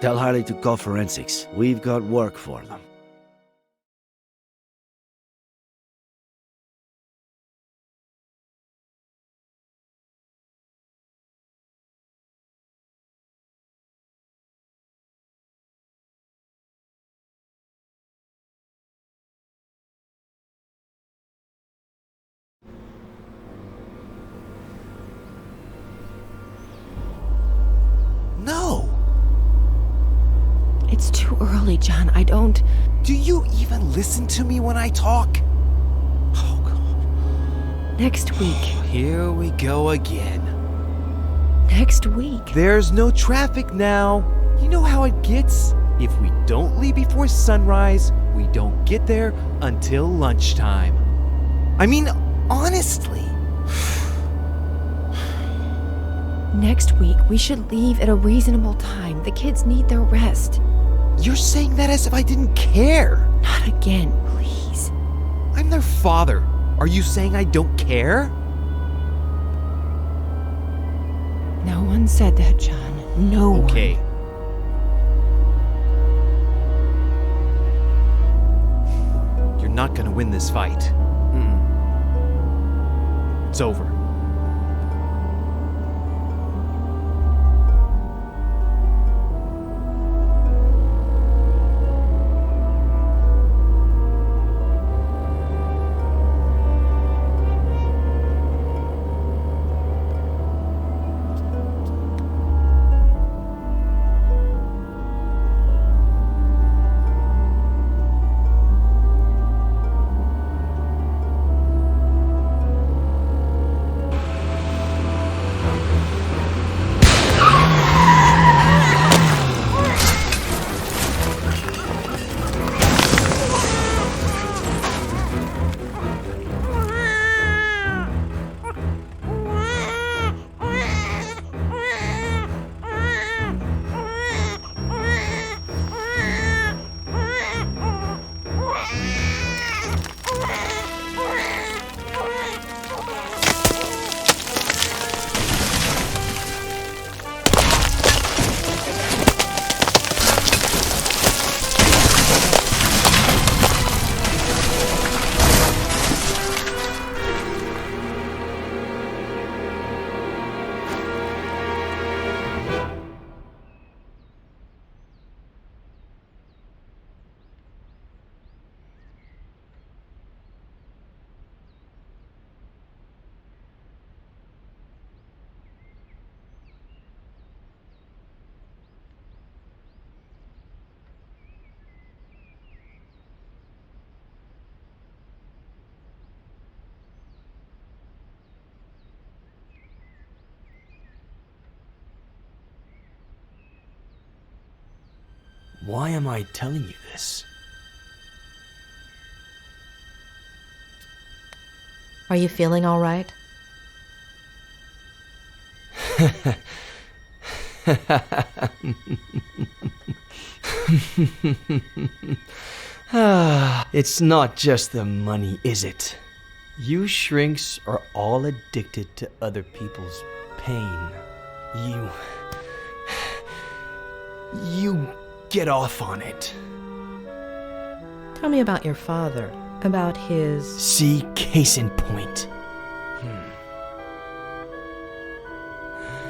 Tell Harley to call forensics. We've got work for them. No! It's too early, John. I don't... Do you even listen to me when I talk? Oh, God. Next week. Here we go again. Next week. There's no traffic now. You know how it gets? If we don't leave before sunrise, we don't get there until lunchtime. I mean, honestly. Next week, we should leave at a reasonable time. The kids need their rest. You're saying that as if I didn't care. Not again, please. I'm their father. Are you saying I don't care? No one said that, John. No one. Okay. You're not gonna win this fight. It's over. Why am I telling you this? Are you feeling all right? It's not just the money, is it? You shrinks are all addicted to other people's pain. You get off on it. Tell me about your father, about his... See, case in point.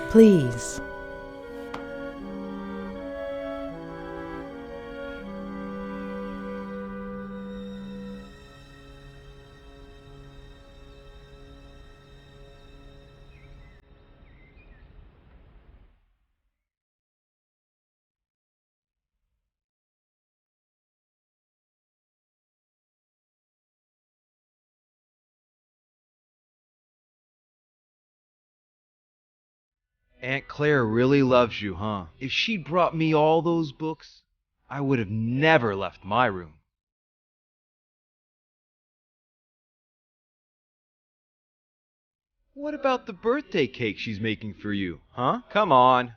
Please. Aunt Claire really loves you, huh? If she'd brought me all those books, I would have never left my room. What about the birthday cake she's making for you, huh? Come on.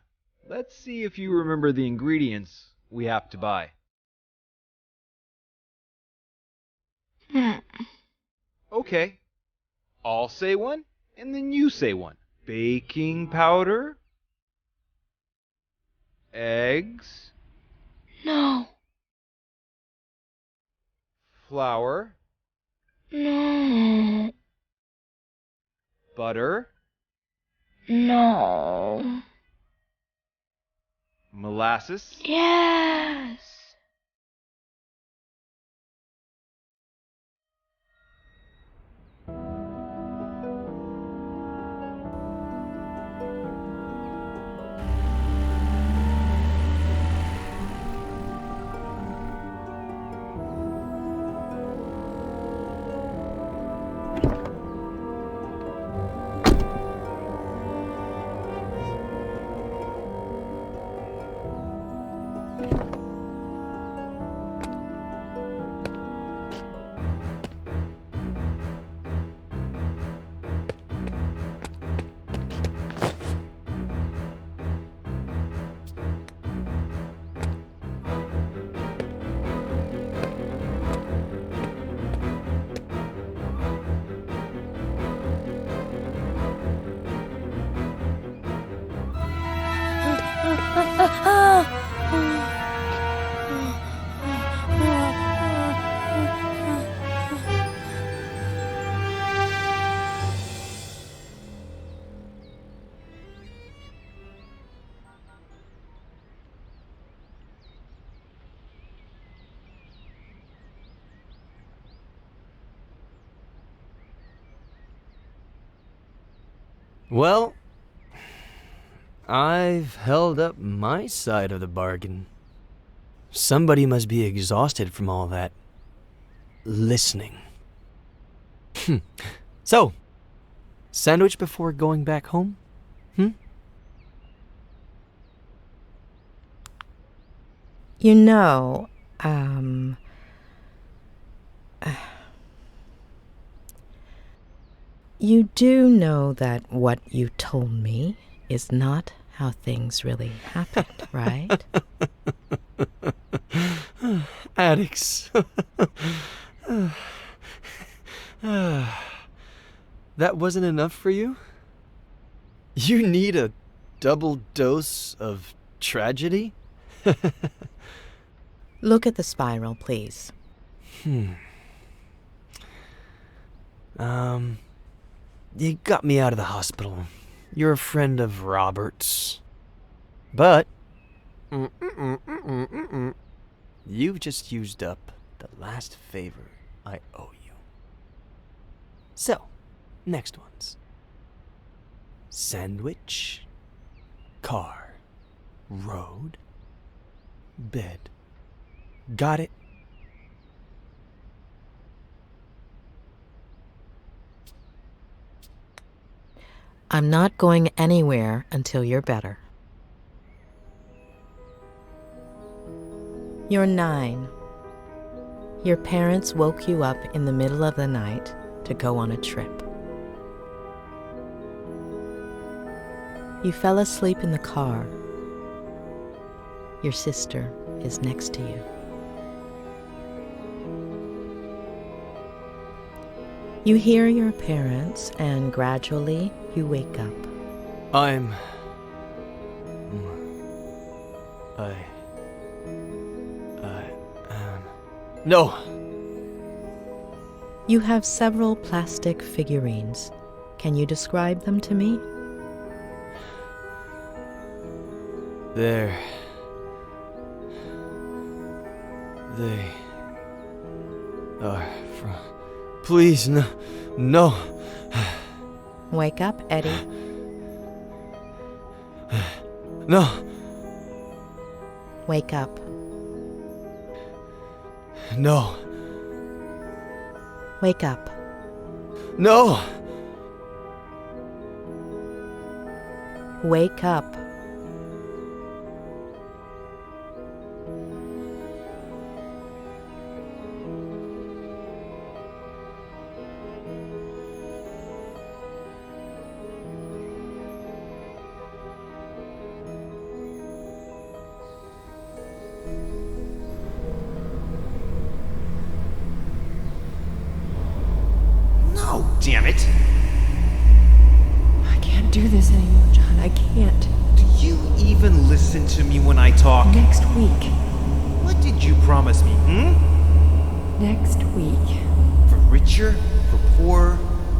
Let's see if you remember the ingredients we have to buy. Okay. I'll say one, and then you say one. Baking powder, eggs, No. Flour. No. Butter. No. Molasses. Yes. Well, I've held up my side of the bargain. Somebody must be exhausted from all that listening. So, sandwich before going back home? You know, you do know that what you told me is not how things really happened, right? Addicts. That wasn't enough for you? You need a double dose of tragedy? Look at the spiral, please. You got me out of the hospital. You're a friend of Robert's. But you've just used up the last favor I owe you. So, next ones. Sandwich, car, road, bed. Got it? I'm not going anywhere until you're better. You're 9. Your parents woke you up in the middle of the night to go on a trip. You fell asleep in the car. Your sister is next to you. You hear your parents, and gradually you wake up. No. You have several plastic figurines. Can you describe them to me? They are from... Please, no. Wake up, Eddie. No. Wake up. No. Wake up. No. Wake up. Damn it! I can't do this anymore, John. I can't. Do you even listen to me when I talk? Next week, did you promise me, Next week. For richer, for poorer,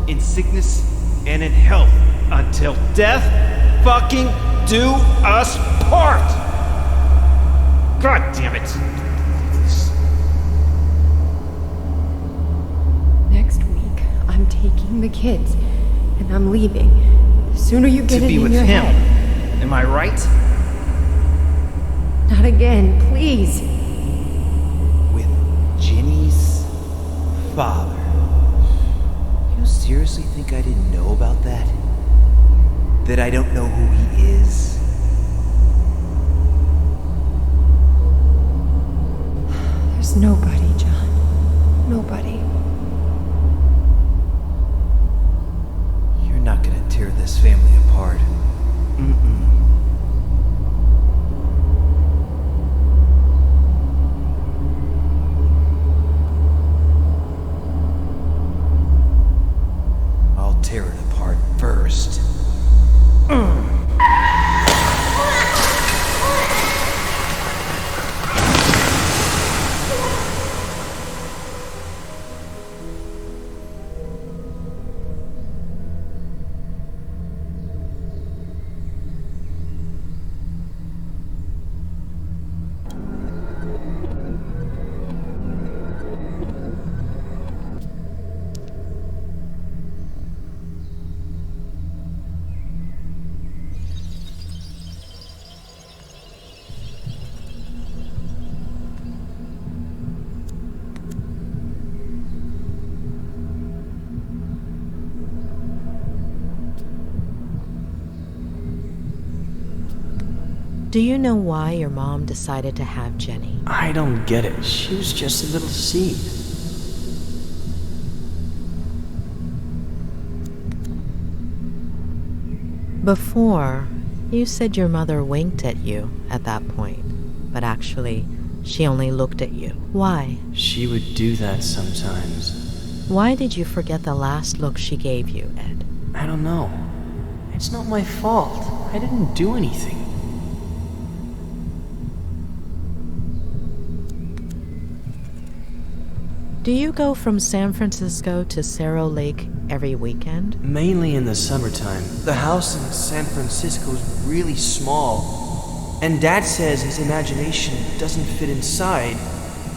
in sickness and in health, until death fucking do us part! God damn it! Next week, I'm taking the kids, and I'm leaving. The sooner you get To it be in with your him. head. Am I right? Not again, please. With Jenny's father. You seriously think I didn't know about that? That I don't know who he is? There's nobody, John. Nobody. You're not gonna tear this family apart. I'll tear it apart first. Do you know why your mom decided to have Jenny? I don't get it. She was just a little seed. Before, you said your mother winked at you at that point, but actually, she only looked at you. Why? She would do that sometimes. Why did you forget the last look she gave you, Ed? I don't know. It's not my fault. I didn't do anything. Do you go from San Francisco to Cerro Lake every weekend? Mainly in the summertime. The house in San Francisco is really small. And Dad says his imagination doesn't fit inside,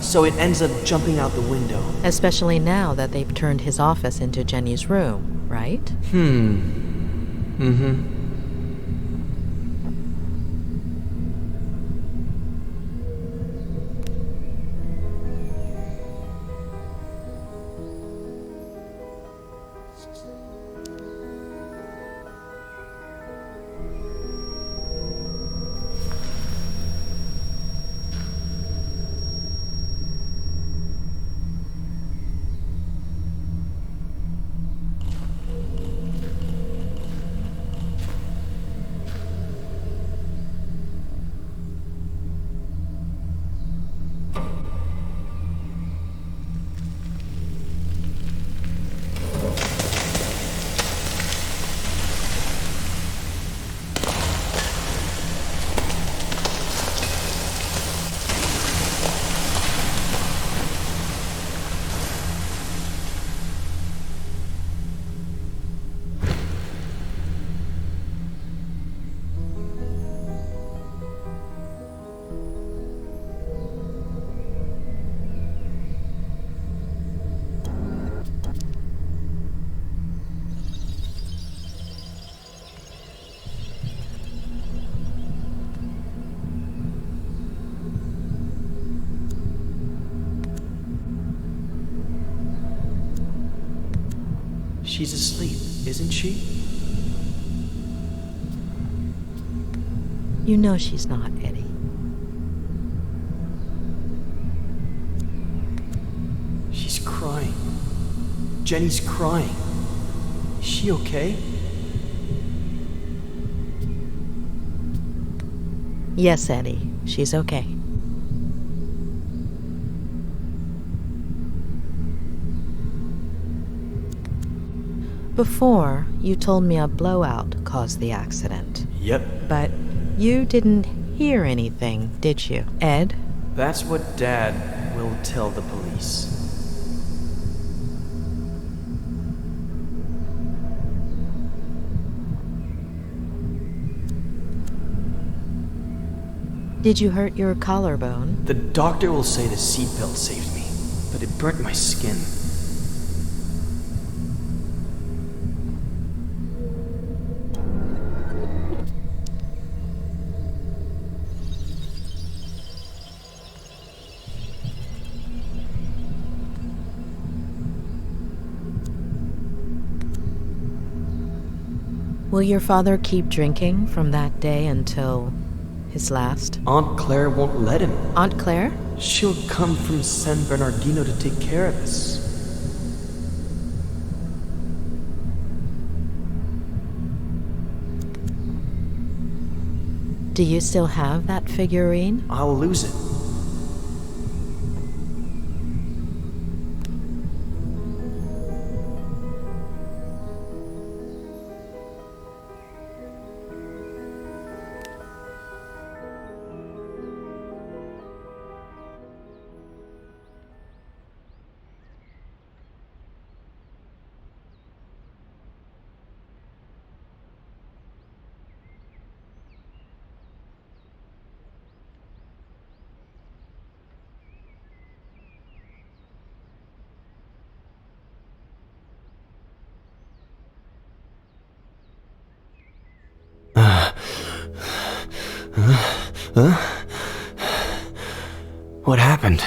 so it ends up jumping out the window. Especially now that they've turned his office into Jenny's room, right? Mm-hmm. She's asleep, isn't she? You know she's not, Eddie. She's crying. Jenny's crying. Is she okay? Yes, Eddie, she's okay. Before, you told me a blowout caused the accident. Yep. But you didn't hear anything, did you? Ed, That's what Dad will tell the police. Did you hurt your collarbone? The doctor will say the seatbelt saved me, but it burnt my skin. Will your father keep drinking from that day until his last? Aunt Claire won't let him. Aunt Claire? She'll come from San Bernardino to take care of us. Do you still have that figurine? I'll lose it. What happened?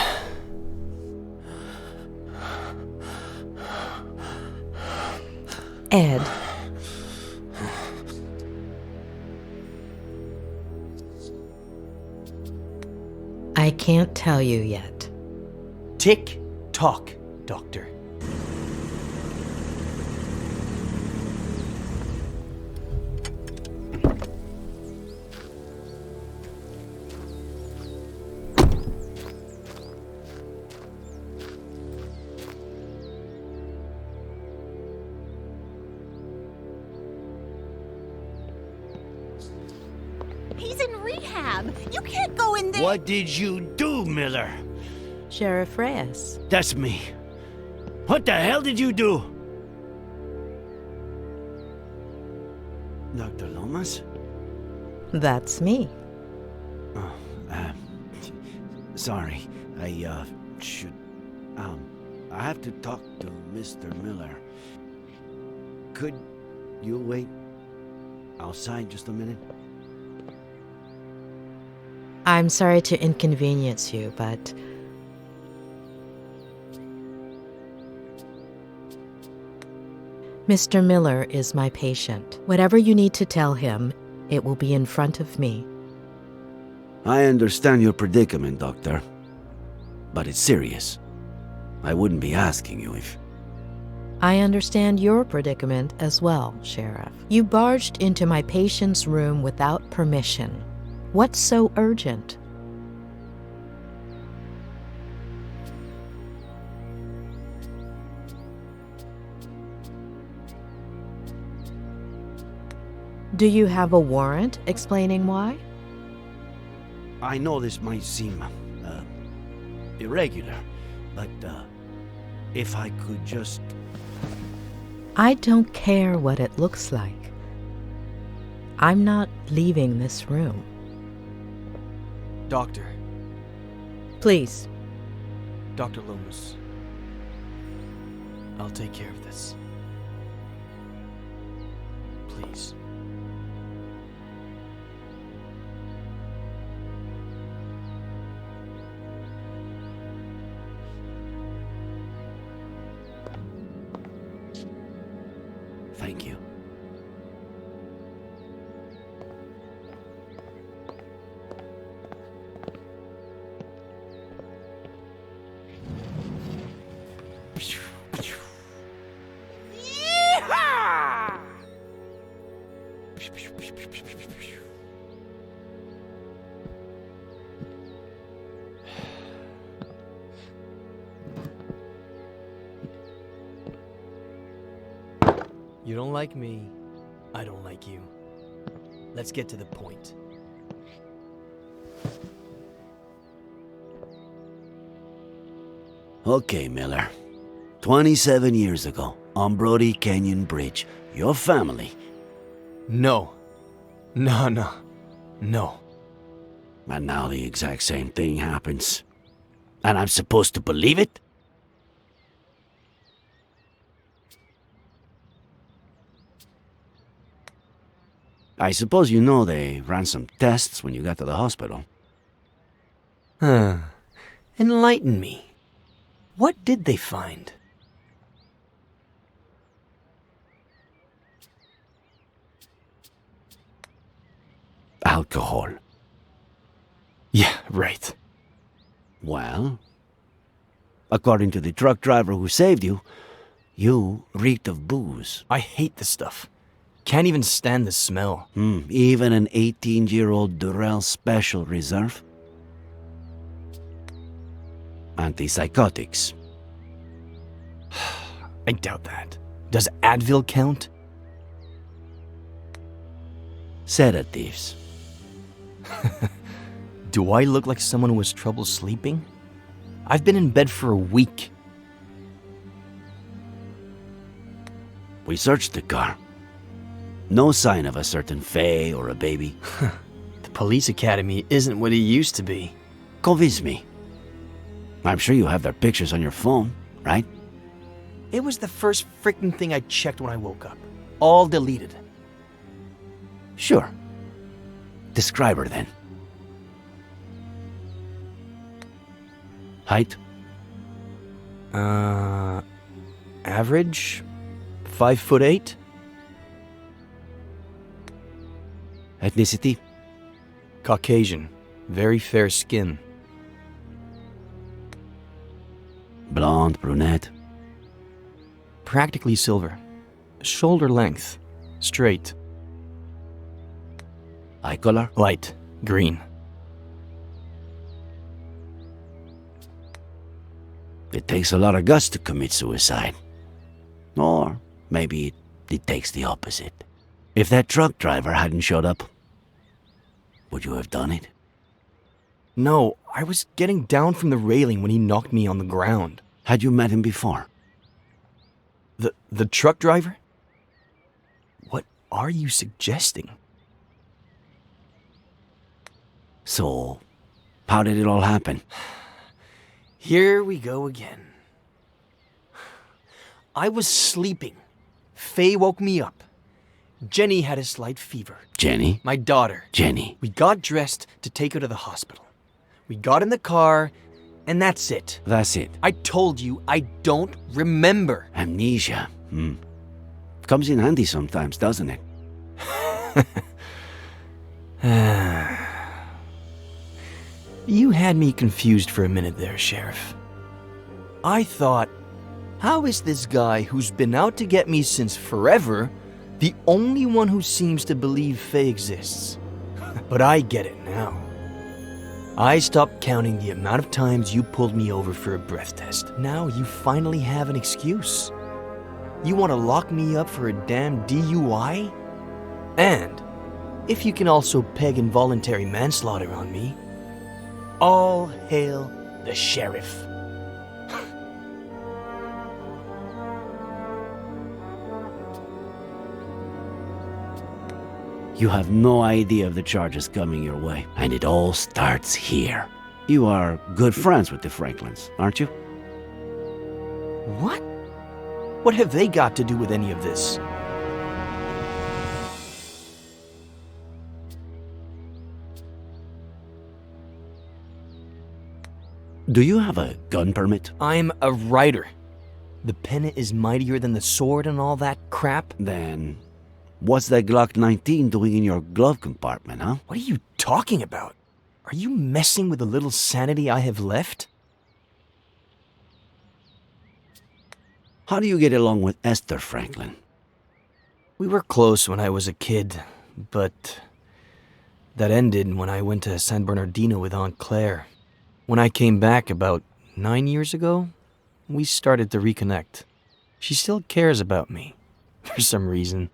Ed. I can't tell you yet. Tick tock, Doctor. He's in rehab. You can't go in there. What did you do, Miller? Sheriff Reyes. That's me. What the hell did you do? Dr. Lomas? That's me. Oh, sorry. I should... I have to talk to Mr. Miller. Could you wait outside just a minute? I'm sorry to inconvenience you, but... Mr. Miller is my patient. Whatever you need to tell him, it will be in front of me. I understand your predicament, Doctor. But it's serious. I wouldn't be asking you if... I understand your predicament as well, Sheriff. You barged into my patient's room without permission. What's so urgent? Do you have a warrant explaining why? I know this might seem irregular, but if I could just... I don't care what it looks like. I'm not leaving this room. Doctor. Please. Dr. Lomas. I'll take care of this. Please. Thank you. You don't like me, I don't like you. Let's get to the point. Okay, Miller. 27 years ago, on Broуди Canyon Bridge, your family... No. No. And now the exact same thing happens. And I'm supposed to believe it? I suppose you know they ran some tests when you got to the hospital. Enlighten me. What did they find? Alcohol. Yeah, right. Well, according to the truck driver who saved you, you reeked of booze. I hate this stuff. Can't even stand the smell. Even an 18-year-old Durrell Special Reserve? Antipsychotics. I doubt that. Does Advil count? Sedatives. Do I look like someone who has trouble sleeping? I've been in bed for a week. We searched the car. No sign of a certain Faye or a baby. The police academy isn't what it used to be. Convince me. I'm sure you have their pictures on your phone, right? It was the first freaking thing I checked when I woke up. All deleted. Sure. Describe her then. Height? Average? 5'8"? Ethnicity? Caucasian. Very fair skin. Blonde, brunette? Practically silver. Shoulder length. Straight. Eye color? Light. Green. It takes a lot of guts to commit suicide. Or maybe it takes the opposite. If that truck driver hadn't showed up, would you have done it? No, I was getting down from the railing when he knocked me on the ground. Had you met him before? The truck driver? What are you suggesting? So, how did it all happen? Here we go again. I was sleeping. Faye woke me up. Jenny had a slight fever. Jenny? My daughter. Jenny. We got dressed to take her to the hospital. We got in the car, and that's it. That's it. I told you I don't remember. Amnesia. Comes in handy sometimes, doesn't it? You had me confused for a minute there, Sheriff. I thought, how is this guy who's been out to get me since forever the only one who seems to believe Faye exists? But I get it now. I stopped counting the amount of times you pulled me over for a breath test. Now you finally have an excuse. You want to lock me up for a damn DUI? And if you can also peg involuntary manslaughter on me, all hail the sheriff. You have no idea of the charges coming your way. And it all starts here. You are good friends with the Franklins, aren't you? What? What have they got to do with any of this? Do you have a gun permit? I'm a writer. The pen is mightier than the sword and all that crap. Then, what's that Glock 19 doing in your glove compartment, huh? What are you talking about? Are you messing with the little sanity I have left? How do you get along with Esther Franklin? We were close when I was a kid, but that ended when I went to San Bernardino with Aunt Claire. When I came back about 9 years ago, we started to reconnect. She still cares about me, for some reason.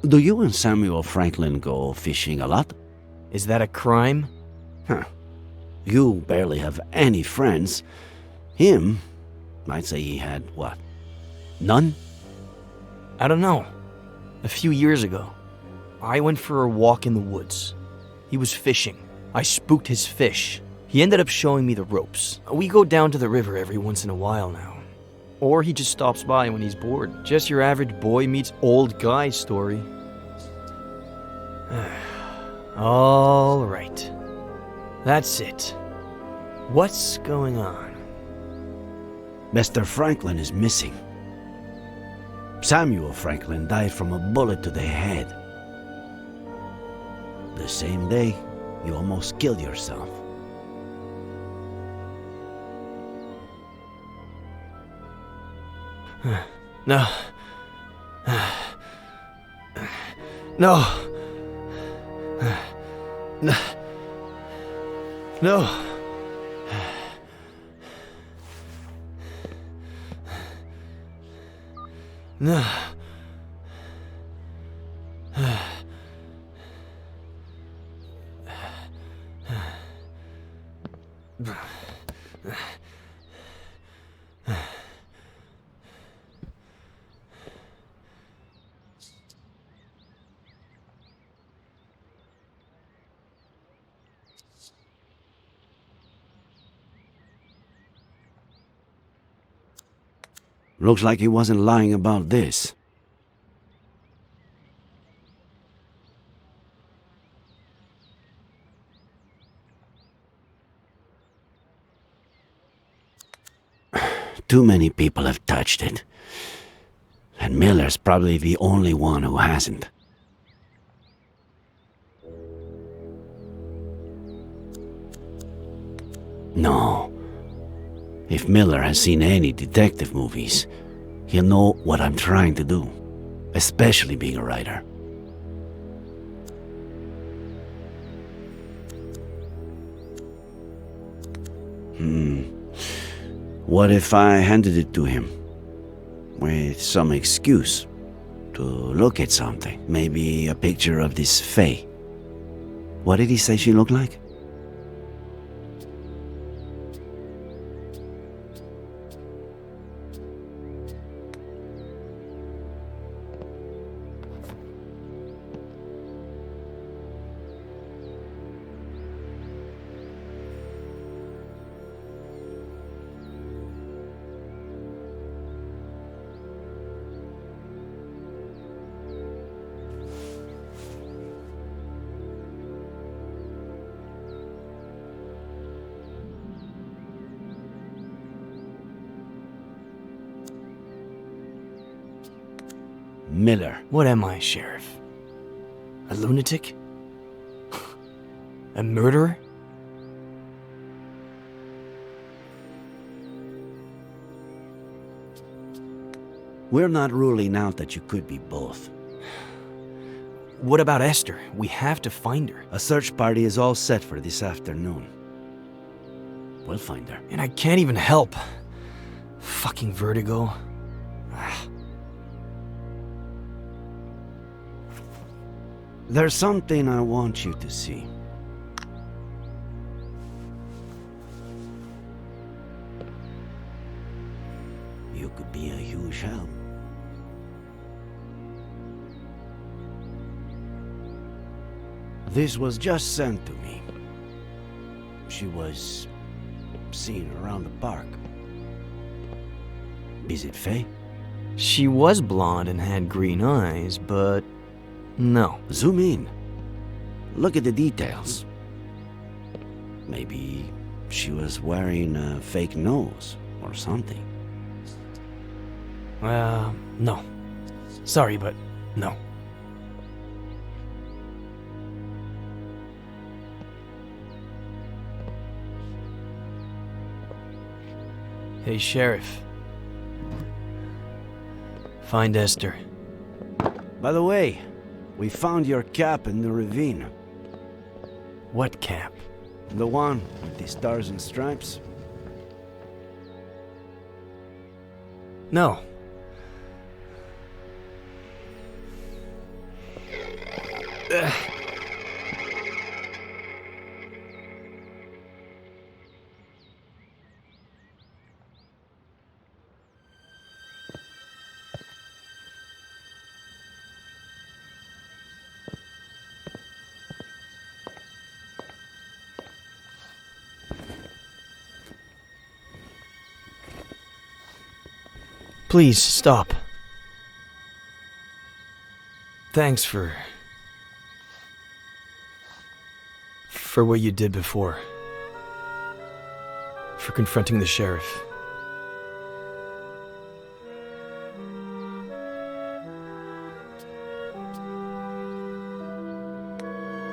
Do you and Samuel Franklin go fishing a lot? Is that a crime? You barely have any friends. Him, I'd say he had, what, none? I don't know. A few years ago, I went for a walk in the woods. He was fishing. I spooked his fish. He ended up showing me the ropes. We go down to the river every once in a while now. Or he just stops by when he's bored. Just your average boy meets old guy story. All right. That's it. What's going on? Mr. Franklin is missing. Samuel Franklin died from a bullet to the head. The same day, you almost killed yourself. No. No. No. No. No. Looks like he wasn't lying about this. Too many people have touched it. And Miller's probably the only one who hasn't. No. If Miller has seen any detective movies, he'll know what I'm trying to do, especially being a writer. What if I handed it to him with some excuse to look at something? Maybe a picture of this Faye. What did he say she looked like? Miller. What am I, Sheriff? A lunatic? A murderer? We're not ruling out that you could be both. What about Esther? We have to find her. A search party is all set for this afternoon. We'll find her. And I can't even help. Fucking Vertigo. There's something I want you to see. You could be a huge help. This was just sent to me. She was seen around the park. Is it Faye? She was blonde and had green eyes, but no. Zoom in. Look at the details. Maybe she was wearing a fake nose or something. No. Sorry, but no. Hey, Sheriff. Find Esther. By the way, we found your cap in the ravine. What cap? The one with the stars and stripes? No. Please, stop. Thanks for what you did before. For confronting the sheriff.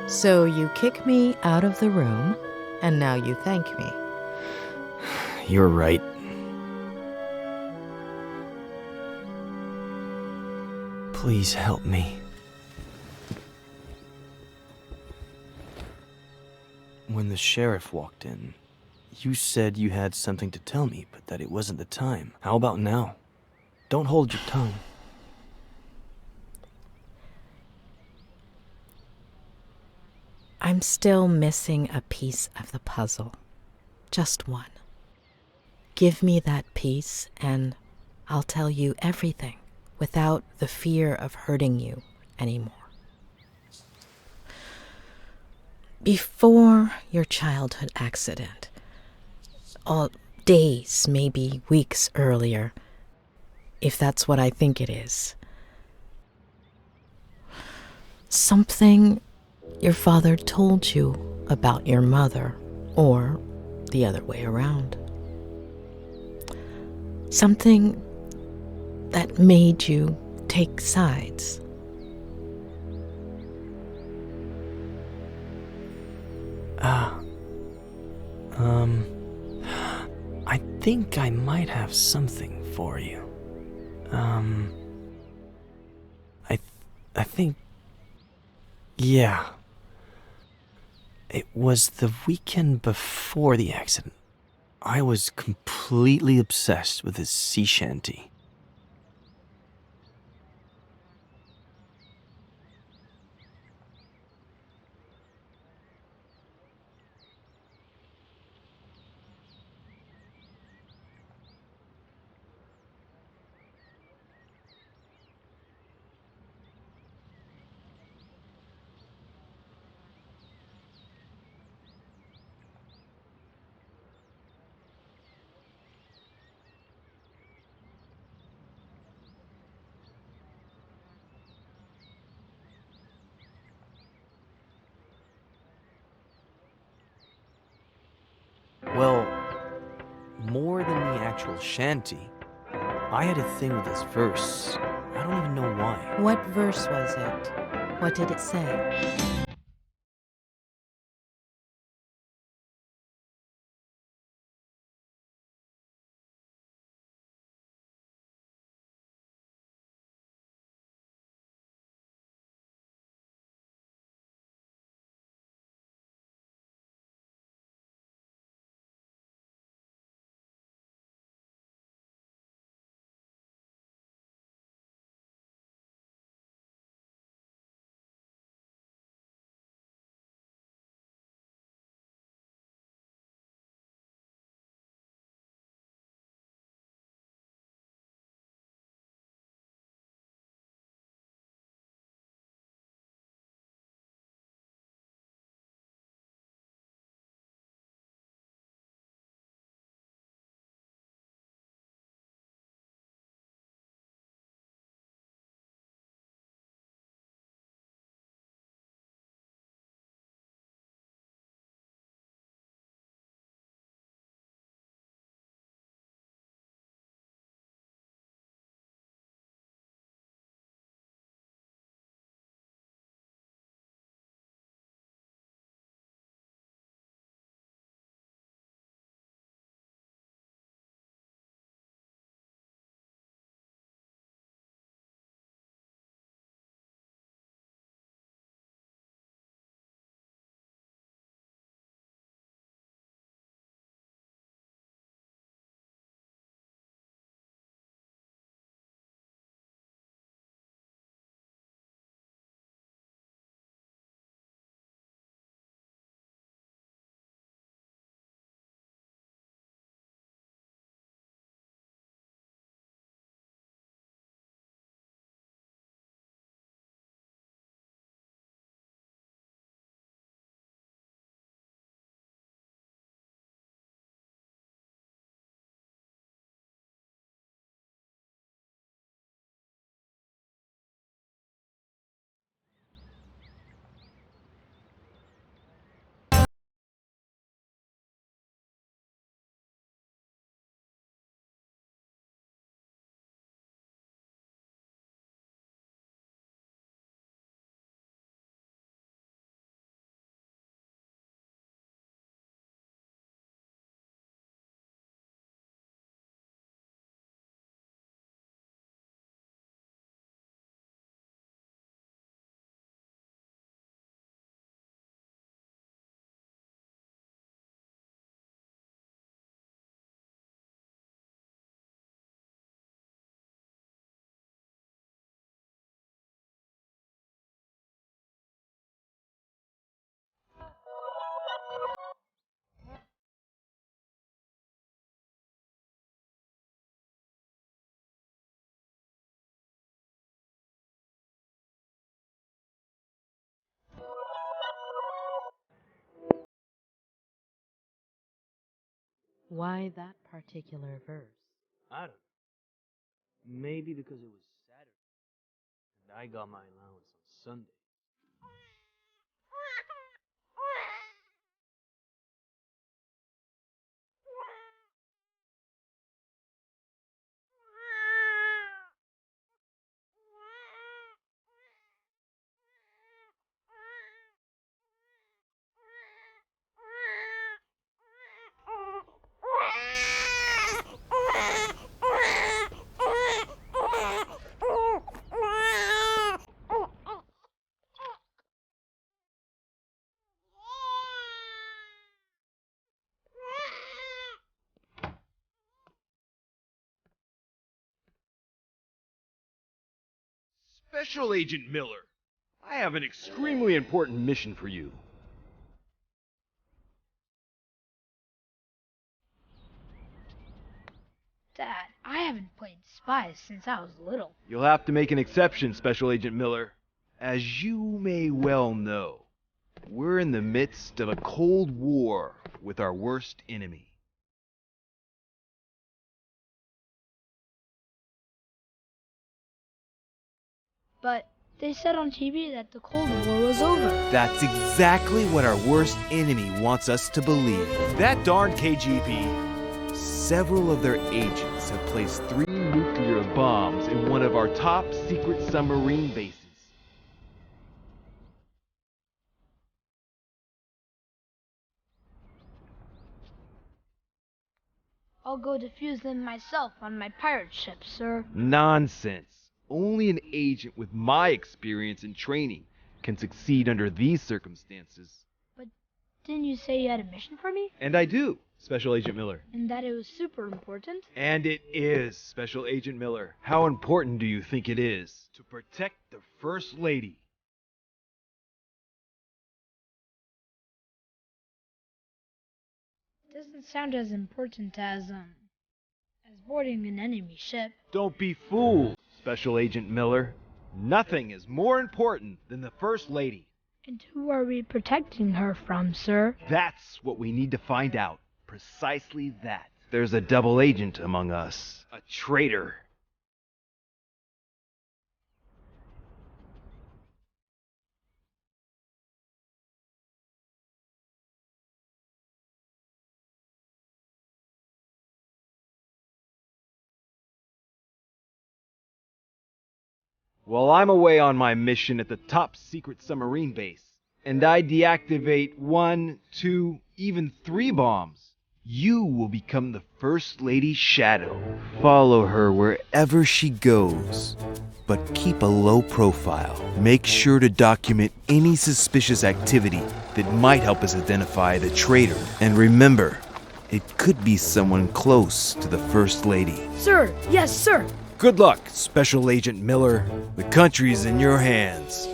So you kick me out of the room, and now you thank me. You're right. Please help me. When the sheriff walked in, you said you had something to tell me, but that it wasn't the time. How about now? Don't hold your tongue. I'm still missing a piece of the puzzle. Just one. Give me that piece and I'll tell you everything without the fear of hurting you anymore. Before your childhood accident, all days, maybe weeks earlier, if that's what I think it is, something your father told you about your mother, or the other way around. Something that made you take sides. I think I might have something for you. I think... Yeah. It was the weekend before the accident. I was completely obsessed with his sea shanty. Well, more than the actual shanty, I had a thing with this verse. I don't even know why. What verse was it? What did it say? Why that particular verse? I don't know. Maybe because it was Saturday, and I got my allowance on Sunday. Special Agent Miller, I have an extremely important mission for you. Dad, I haven't played spies since I was little. You'll have to make an exception, Special Agent Miller. As you may well know, we're in the midst of a Cold War with our worst enemy. But they said on TV that the Cold War was over. That's exactly what our worst enemy wants us to believe. That darn KGB. Several of their agents have placed 3 nuclear bombs in one of our top secret submarine bases. I'll go defuse them myself on my pirate ship, sir. Nonsense. Only an agent with my experience and training can succeed under these circumstances. But didn't you say you had a mission for me? And I do, Special Agent Miller. And that it was super important? And it is, Special Agent Miller. How important do you think it is to protect the First Lady? Doesn't sound as important as boarding an enemy ship. Don't be fooled, Special Agent Miller. Nothing is more important than the First Lady. And who are we protecting her from, sir? That's what we need to find out. Precisely that. There's a double agent among us. A traitor. While I'm away on my mission at the top secret submarine base, and I deactivate 1, 2, even 3 bombs, you will become the First Lady's shadow. Follow her wherever she goes, but keep a low profile. Make sure to document any suspicious activity that might help us identify the traitor. And remember, it could be someone close to the First Lady. Sir, yes, sir. Good luck, Special Agent Miller. The country's in your hands.